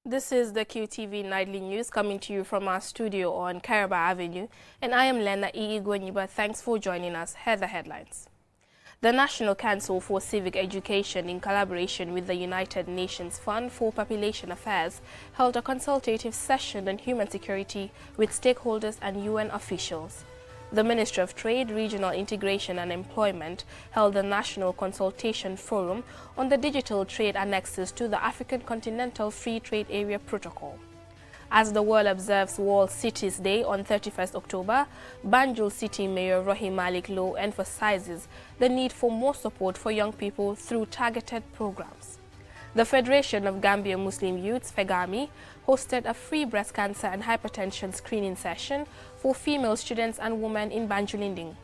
This is the QTV Nightly News coming to you from our studio on Caraba Avenue, and I am Lena Iigwenyiba. Thanks for joining us. Here are the headlines. The National Council for Civic Education, in collaboration with the United Nations Fund for Population Affairs, held a consultative session on human security with stakeholders and UN officials. The Ministry of Trade, Regional Integration and Employment held a national consultation forum on the digital trade annexes to the African Continental Free Trade Area Protocol. As the world observes World Cities Day on 31st October, Banjul City Mayor Rohey Malick Lowe emphasizes the need for more support for young people through targeted programs. The Federation of Gambia Muslim Youths, FEGAMI, hosted a free breast cancer and hypertension screening session for female students and women in Banjulinding.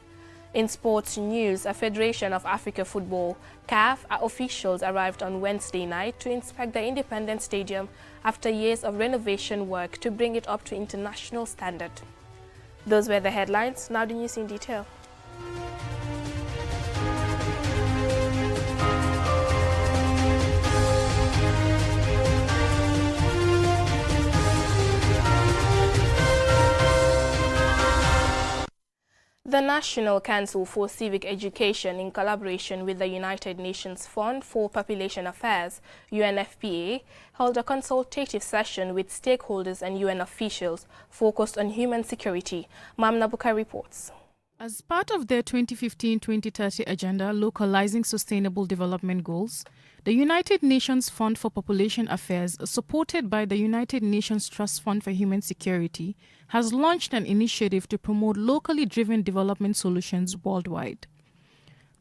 In sports news, a Federation of Africa Football, CAF, officials arrived on Wednesday night to inspect the Independence Stadium after years of renovation work to bring it up to international standard. Those were the headlines. Now the news in detail. The National Council for Civic Education, in collaboration with the United Nations Fund for Population Affairs, UNFPA, held a consultative session with stakeholders and UN officials focused on human security. Mam Nabuka reports. As part of their 2015-2030 agenda localizing sustainable development goals, the United Nations Fund for Population Affairs, supported by the United Nations Trust Fund for Human Security, has launched an initiative to promote locally driven development solutions worldwide.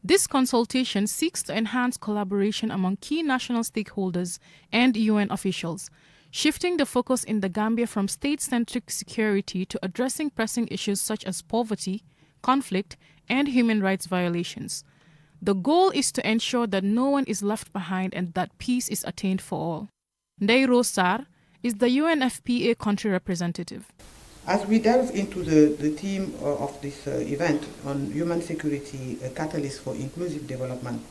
This consultation seeks to enhance collaboration among key national stakeholders and UN officials, shifting the focus in the Gambia from state-centric security to addressing pressing issues such as poverty, conflict, and human rights violations. The goal is to ensure that no one is left behind and that peace is attained for all. Ndeiro Sarr is the UNFPA country representative. As we delve into the theme of this event on human security, a catalyst for inclusive development,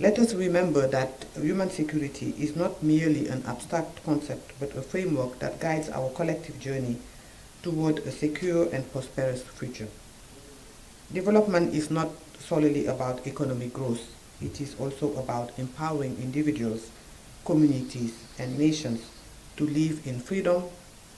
let us remember that human security is not merely an abstract concept, but a framework that guides our collective journey toward a secure and prosperous future. Development is not solely about economic growth. It is also about empowering individuals, communities, and nations to live in freedom,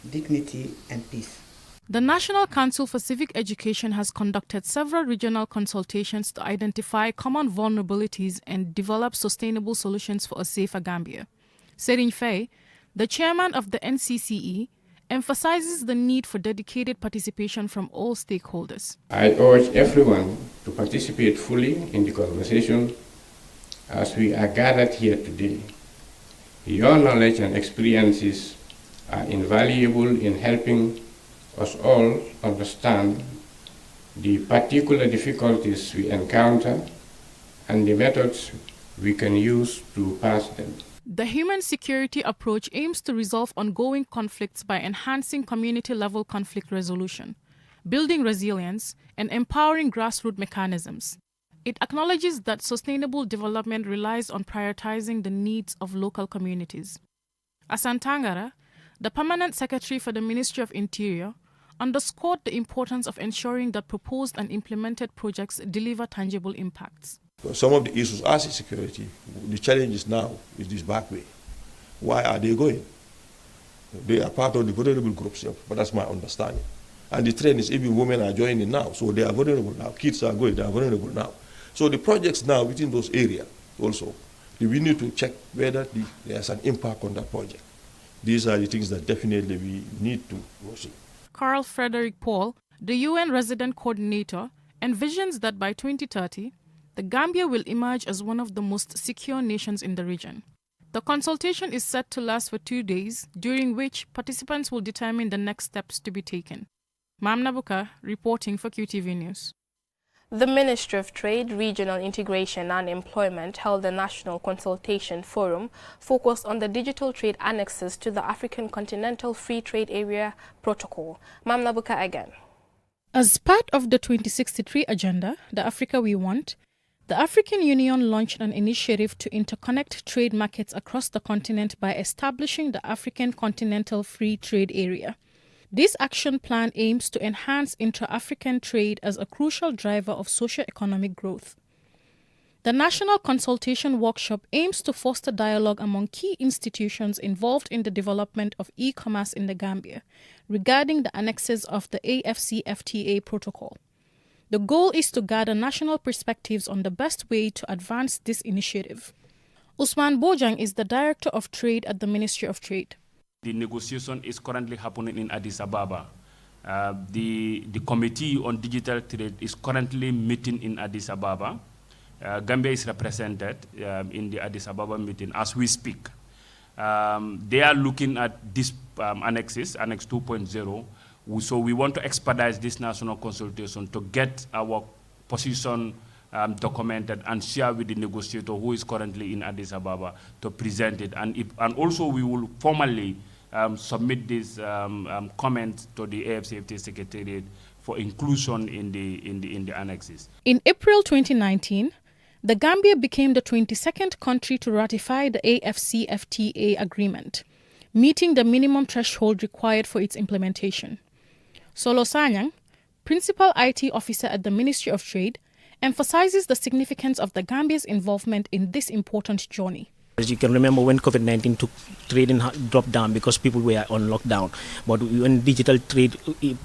dignity, and peace. The National Council for Civic Education has conducted several regional consultations to identify common vulnerabilities and develop sustainable solutions for a safer Gambia. Serin Faye, the chairman of the NCCE, emphasizes the need for dedicated participation from all stakeholders. I urge everyone to participate fully in the conversation as we are gathered here today. Your knowledge and experiences are invaluable in helping us all understand the particular difficulties we encounter and the methods we can use to pass them. The human security approach aims to resolve ongoing conflicts by enhancing community-level conflict resolution, building resilience, and empowering grassroots mechanisms. It acknowledges that sustainable development relies on prioritizing the needs of local communities. Asantangara, the Permanent Secretary for the Ministry of Interior, underscored the importance of ensuring that proposed and implemented projects deliver tangible impacts. Some of the issues are security. The challenge is now is this back way. Why are they going? They are part of the vulnerable groups, but that's my understanding. And the trend is even women are joining now, so they are vulnerable now. Kids are going, they are vulnerable now. So the projects now within those areas also, we need to check whether there's an impact on that project. These are the things that definitely we need to see. Carl Frederick Paul, the UN resident coordinator, envisions that by 2030, the Gambia will emerge as one of the most secure nations in the region. The consultation is set to last for 2 days, during which participants will determine the next steps to be taken. Mam Nabuka, reporting for QTV News. The Ministry of Trade, Regional Integration and Employment held a national consultation forum focused on the digital trade annexes to the African Continental Free Trade Area Protocol. Mam Nabuka again. As part of the 2063 agenda, the Africa We Want, The African Union launched an initiative to interconnect trade markets across the continent by establishing the African Continental Free Trade Area. This action plan aims to enhance intra-African trade as a crucial driver of socio-economic growth. The National Consultation Workshop aims to foster dialogue among key institutions involved in the development of e-commerce in the Gambia regarding the annexes of the AFCFTA protocol. The goal is to gather national perspectives on the best way to advance this initiative. Usman Bojang is the Director of Trade at the Ministry of Trade. The negotiation is currently happening in Addis Ababa. The Committee on Digital Trade is currently meeting in Addis Ababa. Gambia is represented in the Addis Ababa meeting as we speak. They are looking at these annexes, Annex 2.0. So we want to expedite this national consultation to get our position documented and share with the negotiator who is currently in Addis Ababa to present it. And also we will formally submit these comments to the AFCFTA Secretariat for inclusion in the annexes. In April 2019, the Gambia became the 22nd country to ratify the AFCFTA agreement, meeting the minimum threshold required for its implementation. Solo Sanyang, Principal IT Officer at the Ministry of Trade, emphasizes the significance of the Gambia's involvement in this important journey. As you can remember, when COVID-19 took, trading dropped down because people were on lockdown. But when digital trade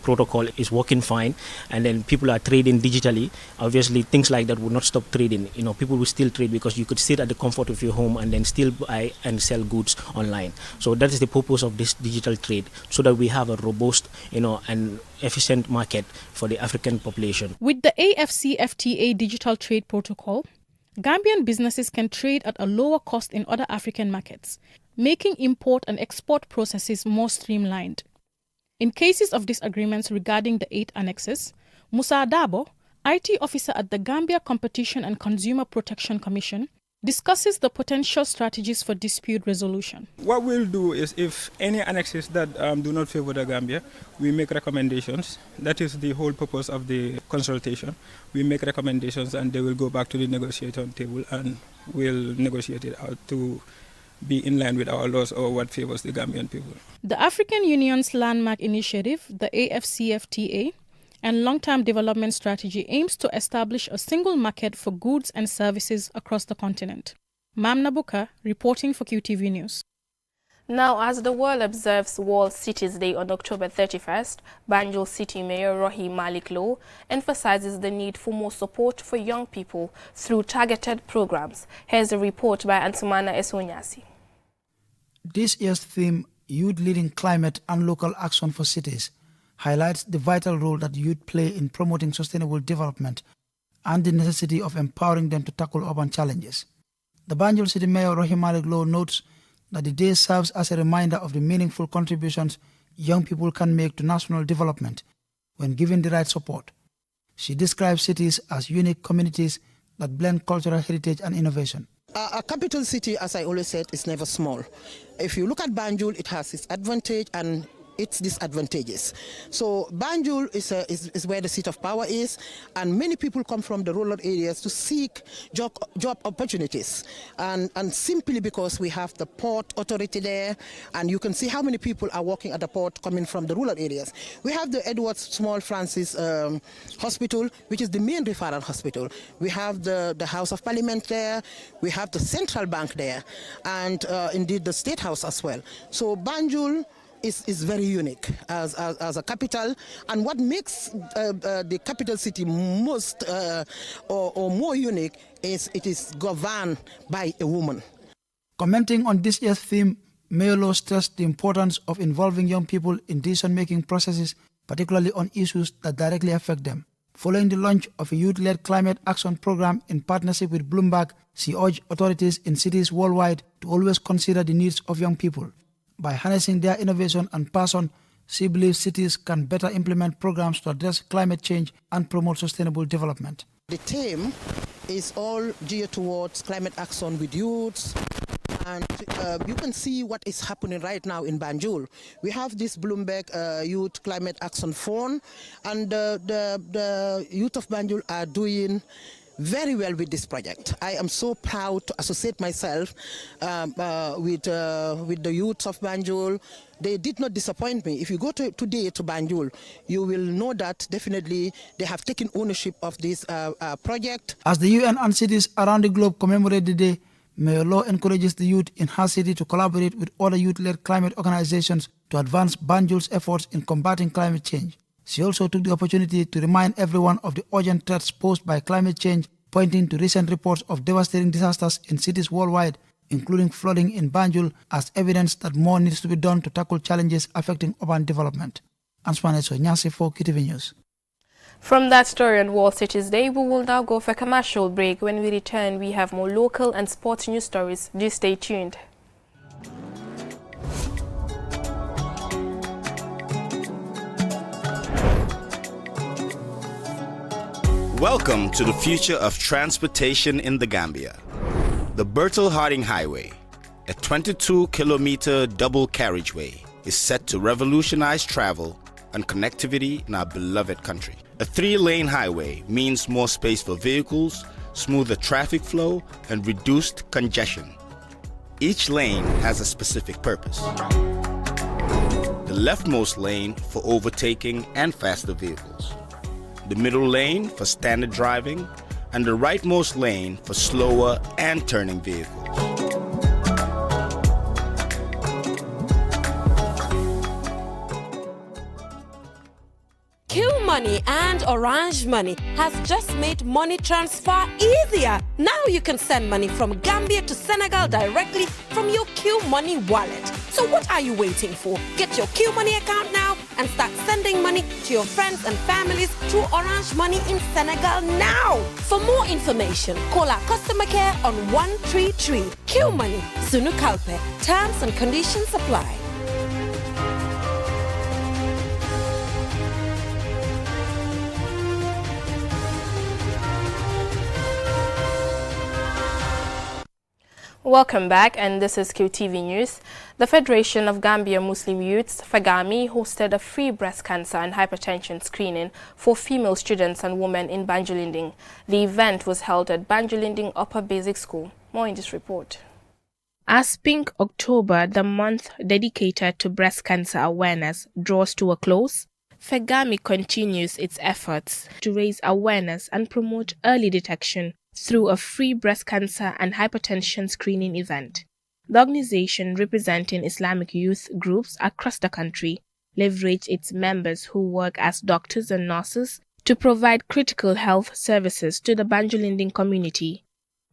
protocol is working fine, and then people are trading digitally, obviously things like that would not stop trading. You know, people will still trade because you could sit at the comfort of your home and then still buy and sell goods online. So that is the purpose of this digital trade, so that we have a robust, and efficient market for the African population. With the AFCFTA digital trade protocol, Gambian businesses can trade at a lower cost in other African markets, making import and export processes more streamlined. In cases of disagreements regarding the 8 annexes, Musa Dabo, IT officer at the Gambia Competition and Consumer Protection Commission, discusses the potential strategies for dispute resolution. What we'll do is, if any annexes that do not favor the Gambia, we make recommendations. That is the whole purpose of the consultation. We make recommendations and they will go back to the negotiating table and we'll negotiate it out to be in line with our laws or what favors the Gambian people. The African Union's landmark initiative, the AFCFTA, and long-term development strategy aims to establish a single market for goods and services across the continent. Mamna Buka, reporting for QTV News. Now, as the world observes World Cities Day on October 31st, Banjul City Mayor Rohey Malik Lowe emphasizes the need for more support for young people through targeted programs. Here's a report by Ansumana Esonyasi. This year's theme, Youth Leading Climate and Local Action for Cities, highlights the vital role that youth play in promoting sustainable development and the necessity of empowering them to tackle urban challenges. The Banjul City Mayor Rohey Malik Lowe notes that the day serves as a reminder of the meaningful contributions young people can make to national development when given the right support. She describes cities as unique communities that blend cultural heritage and innovation. A capital city, as I always said, is never small. If you look at Banjul, it has its advantage and its disadvantages. So Banjul is where the seat of power is, and many people come from the rural areas to seek job opportunities. And simply because we have the port authority there, and you can see how many people are working at the port coming from the rural areas. We have the Edward Small Francis Hospital, which is the main referral hospital. We have the House of Parliament there. We have the Central Bank there, and indeed the State House as well. So Banjul is very unique as a capital, and what makes the capital city most or more unique is it is governed by a woman. Commenting on this year's theme, Mayor Lowe stressed the importance of involving young people in decision-making processes, particularly on issues that directly affect them. Following the launch of a youth-led climate action program in partnership with Bloomberg, she urged authorities in cities worldwide to always consider the needs of young people. By harnessing their innovation and passion, she believes cities can better implement programs to address climate change and promote sustainable development. The theme is all geared towards climate action with youths, and you can see what is happening right now in Banjul. We have this Bloomberg Youth Climate Action Fund, and the youth of Banjul are doing very well with this project. I am so proud to associate myself with the youths of Banjul. They did not disappoint me. If you go today to Banjul, you will know that definitely they have taken ownership of this project. As the UN and cities around the globe commemorate the day, Mayor Law encourages the youth in her city to collaborate with other youth-led climate organizations to advance Banjul's efforts in combating climate change. She also took the opportunity to remind everyone of the urgent threats posed by climate change, pointing to recent reports of devastating disasters in cities worldwide, including flooding in Banjul, as evidence that more needs to be done to tackle challenges affecting urban development. Anspaneso Nyasi for KTV News. From that story on World Cities Day, we will now go for a commercial break. When we return, we have more local and sports news stories. Do stay tuned. Welcome to the future of transportation in the Gambia. The Bertel Harding Highway, a 22-kilometer double carriageway, is set to revolutionize travel and connectivity in our beloved country. A 3-lane highway means more space for vehicles, smoother traffic flow, and reduced congestion. Each lane has a specific purpose. The leftmost lane for overtaking and faster vehicles, the middle lane for standard driving, and the rightmost lane for slower and turning vehicles. Q Money and Orange Money has just made money transfer easier. Now you can send money from Gambia to Senegal directly from your Q Money wallet. So what are you waiting for? Get your Q Money account now and start sending money to your friends and families through Orange Money in Senegal now. For more information, call our customer care on 133. Q Money, Sunu Kalpe. Terms and conditions apply. Welcome back, and this is QTV News. The Federation of Gambia Muslim Youths, FAGAMI, hosted a free breast cancer and hypertension screening for female students and women in Banjulinding. The event was held at Banjulinding Upper Basic School. More in this report. As Pink October, the month dedicated to breast cancer awareness, draws to a close, FAGAMI continues its efforts to raise awareness and promote early detection through a free breast cancer and hypertension screening event. The organization, representing Islamic youth groups across the country, leveraged its members who work as doctors and nurses to provide critical health services to the Banjulinding community.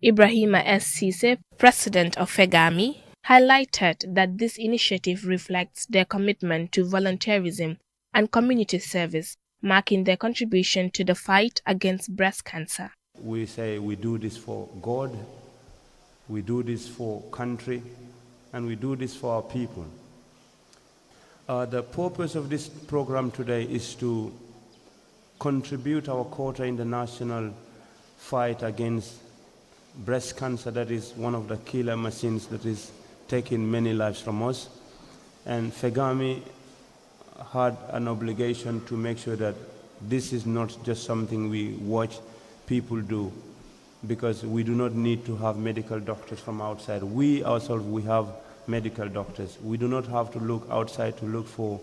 Ibrahima S. Sise, president of FAGAMI, highlighted that this initiative reflects their commitment to volunteerism and community service, marking their contribution to the fight against breast cancer. We say we do this for God, we do this for country, and we do this for our people. The purpose of this program today is to contribute our quota in the national fight against breast cancer. That is one of the killer machines that is taking many lives from us. And FAGAMI had an obligation to make sure that this is not just something we watch people do, because we do not need to have medical doctors from outside. We ourselves, we have medical doctors. We do not have to look outside to look for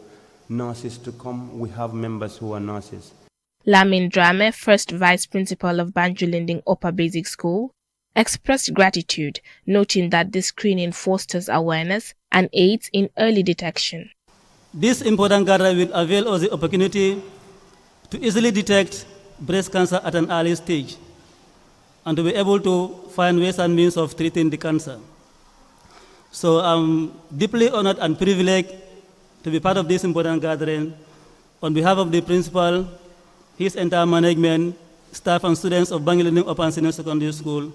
nurses to come. We have members who are nurses. Lamin Drame, first vice principal of Banjulinding Upper Basic School, expressed gratitude, noting that this screening fosters awareness and aids in early detection. This important gathering will avail us the opportunity to easily detect breast cancer at an early stage and to be able to find ways and means of treating the cancer. So I'm deeply honored and privileged to be part of this important gathering on behalf of the principal, his entire management, staff and students of Banjulinding Upper and Senior Secondary School.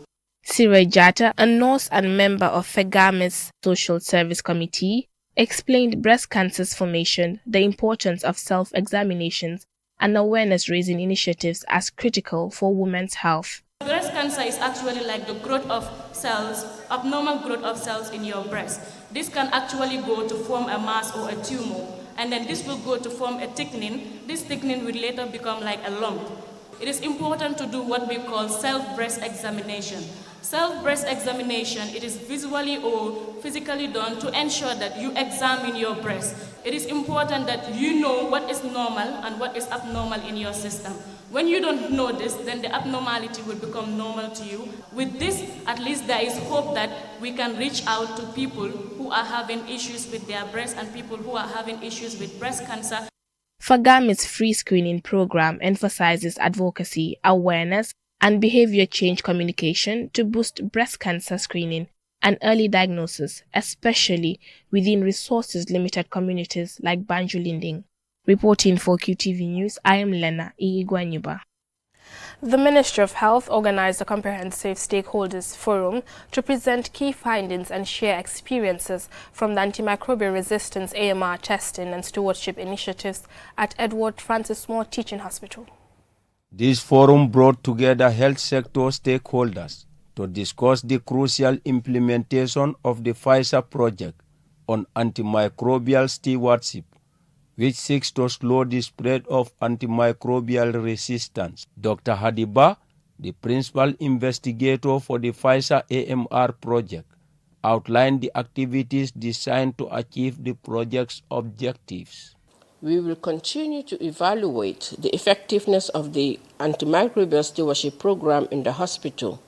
Siray Jata, a nurse and member of FAGAMI's Social Service Committee, explained breast cancer's formation, the importance of self-examinations, and awareness-raising initiatives as critical for women's health. Breast cancer is actually like the growth of cells, abnormal growth of cells in your breast. This can actually go to form a mass or a tumor, and then this will go to form a thickening. This thickening will later become like a lump. It is important to do what we call self-breast examination. Self-breast examination, it is visually or physically done to ensure that you examine your breast. It is important that you know what is normal and what is abnormal in your system. When you don't know this, then the abnormality will become normal to you. With this, at least there is hope that we can reach out to people who are having issues with their breast and people who are having issues with breast cancer. Fagamit's free screening program emphasizes advocacy, awareness, and behavior change communication to boost breast cancer screening and early diagnosis, especially within resources-limited communities like Banjul-Linding. Reporting for QTV News, I am Lena Igwanyuba. The Ministry of Health organized a comprehensive stakeholders forum to present key findings and share experiences from the antimicrobial resistance AMR testing and stewardship initiatives at Edward Francis Small Teaching Hospital. This forum brought together health sector stakeholders to discuss the crucial implementation of the FISA project on antimicrobial stewardship, which seeks to slow the spread of antimicrobial resistance. Dr. Hadiba, the principal investigator for the FISA AMR project, outlined the activities designed to achieve the project's objectives. We will continue to evaluate the effectiveness of the antimicrobial stewardship program in the hospital.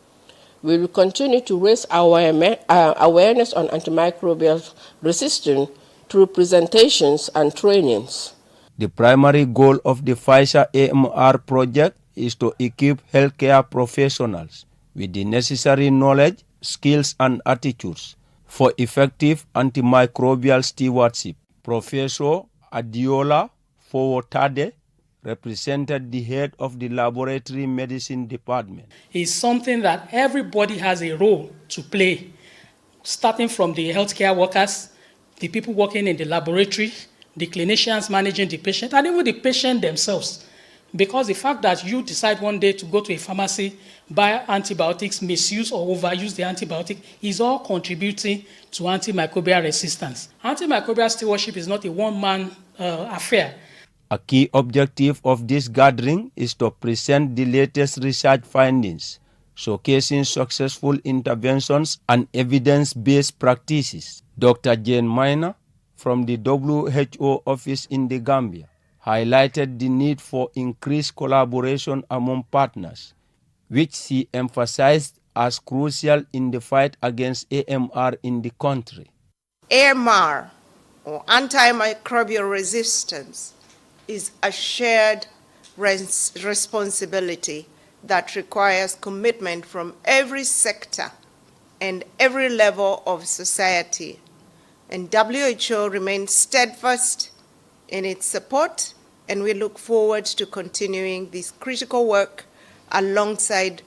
We will continue to raise awareness on antimicrobial resistance through presentations and trainings. The primary goal of the FISA AMR project is to equip healthcare professionals with the necessary knowledge, skills, and attitudes for effective antimicrobial stewardship. Professor Adiola Fowotade represented the head of the laboratory medicine department. It's something that everybody has a role to play, starting from the healthcare workers, the people working in the laboratory, the clinicians managing the patient, and even the patient themselves. Because the fact that you decide one day to go to a pharmacy, buy antibiotics, misuse or overuse the antibiotic is all contributing to antimicrobial resistance. Antimicrobial stewardship is not a one-man affair. A key objective of this gathering is to present the latest research findings, showcasing successful interventions and evidence-based practices. Dr. Jane Minor from the WHO office in the Gambia highlighted the need for increased collaboration among partners, which she emphasized as crucial in the fight against AMR in the country. AMR, or antimicrobial resistance, is a shared responsibility that requires commitment from every sector and every level of society. And WHO remains steadfast in its support, and we look forward to continuing this critical work alongside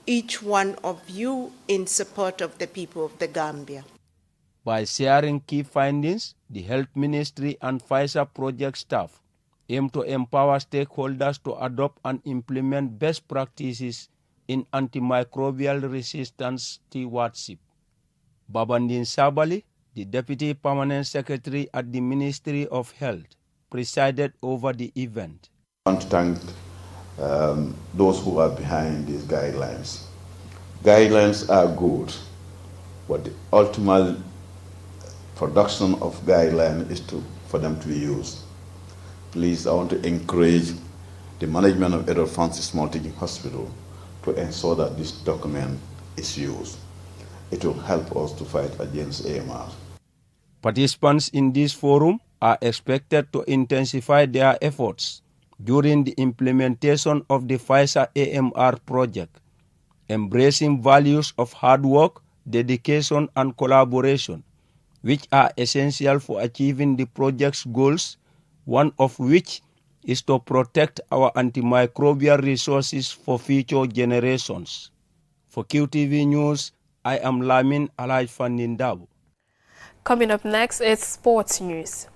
each one of you in support of the people of the Gambia. By sharing key findings, the Health Ministry and FISA project staff aim to empower stakeholders to adopt and implement best practices in antimicrobial resistance stewardship. Babandin Sabali, the Deputy Permanent Secretary at the Ministry of Health, presided over the event. I want to thank those who are behind these guidelines. Guidelines are good, but the ultimate production of guidelines is for them to be used. Please, I want to encourage the management of Edward Francis Small Teaching Hospital to ensure that this document is used. It will help us to fight against AMR. Participants in this forum are expected to intensify their efforts during the implementation of the FISA AMR project, embracing values of hard work, dedication, and collaboration, which are essential for achieving the project's goals, one of which is to protect our antimicrobial resources for future generations. For QTV News, I am Lamin Alaj Fandindabu. Coming up next is sports news.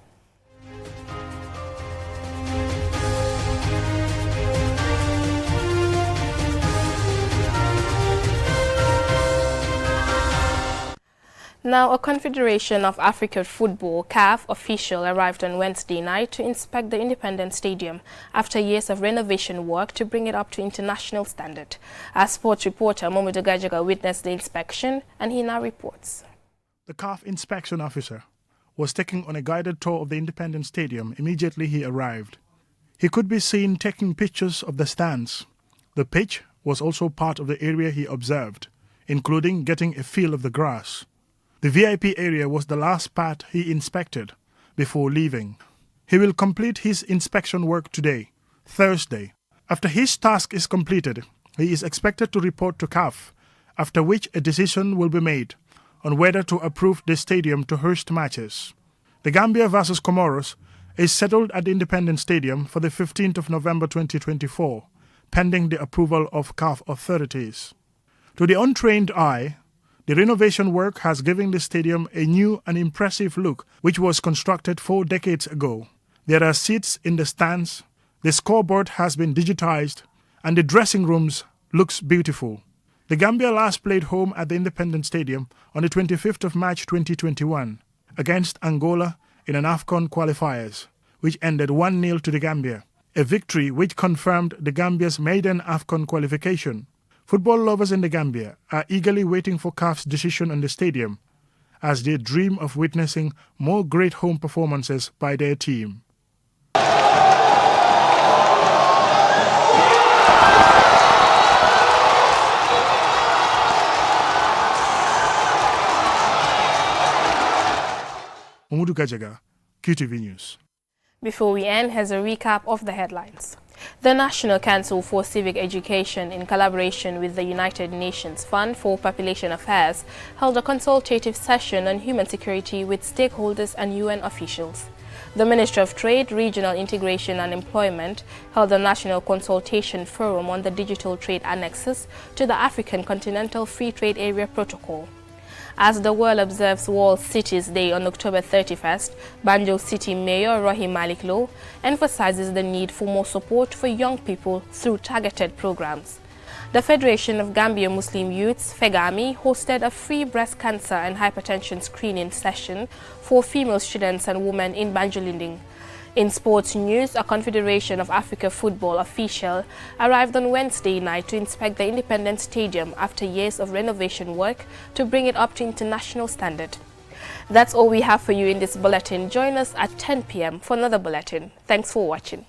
Now, a Confederation of African Football (CAF) official arrived on Wednesday night to inspect the Independence Stadium after years of renovation work to bring it up to international standard. Our sports reporter Momodu Gajaga witnessed the inspection, and he now reports. The CAF inspection officer was taking on a guided tour of the Independence Stadium immediately he arrived. He could be seen taking pictures of the stands. The pitch was also part of the area he observed, including getting a feel of the grass. The VIP area was the last part he inspected before leaving. He will complete his inspection work today, Thursday. After his task is completed, he is expected to report to CAF, after which a decision will be made on whether to approve the stadium to host matches. The Gambia vs Comoros is settled at the Independence Stadium for the 15th of November 2024, pending the approval of CAF authorities. To the untrained eye, the renovation work has given the stadium a new and impressive look, which was constructed 4 decades ago. There are seats in the stands, the scoreboard has been digitized, and the dressing rooms looks beautiful. The Gambia last played home at the Independence Stadium on the 25th of March 2021 against Angola in an AFCON qualifiers, which ended 1-0 to the Gambia, a victory which confirmed the Gambia's maiden AFCON qualification. Football lovers in the Gambia are eagerly waiting for CAF's decision on the stadium, as they dream of witnessing more great home performances by their team. Umudu Gajaga, QTV News. Before we end, here's a recap of the headlines. The National Council for Civic Education, in collaboration with the United Nations Fund for Population Affairs, held a consultative session on human security with stakeholders and UN officials. The Ministry of Trade, Regional Integration and Employment held a national consultation forum on the digital trade annexes to the African Continental Free Trade Area Protocol. As the world observes World Cities Day on October 31st, Banjul City Mayor Rahim Malik Low emphasizes the need for more support for young people through targeted programs. The Federation of Gambia Muslim Youths, FEGAMI, hosted a free breast cancer and hypertension screening session for female students and women in Banjulinding. In sports news, a Confederation of Africa Football official arrived on Wednesday night to inspect the Independence Stadium after years of renovation work to bring it up to international standard. That's all we have for you in this bulletin. Join us at 10 p.m. for another bulletin. Thanks for watching.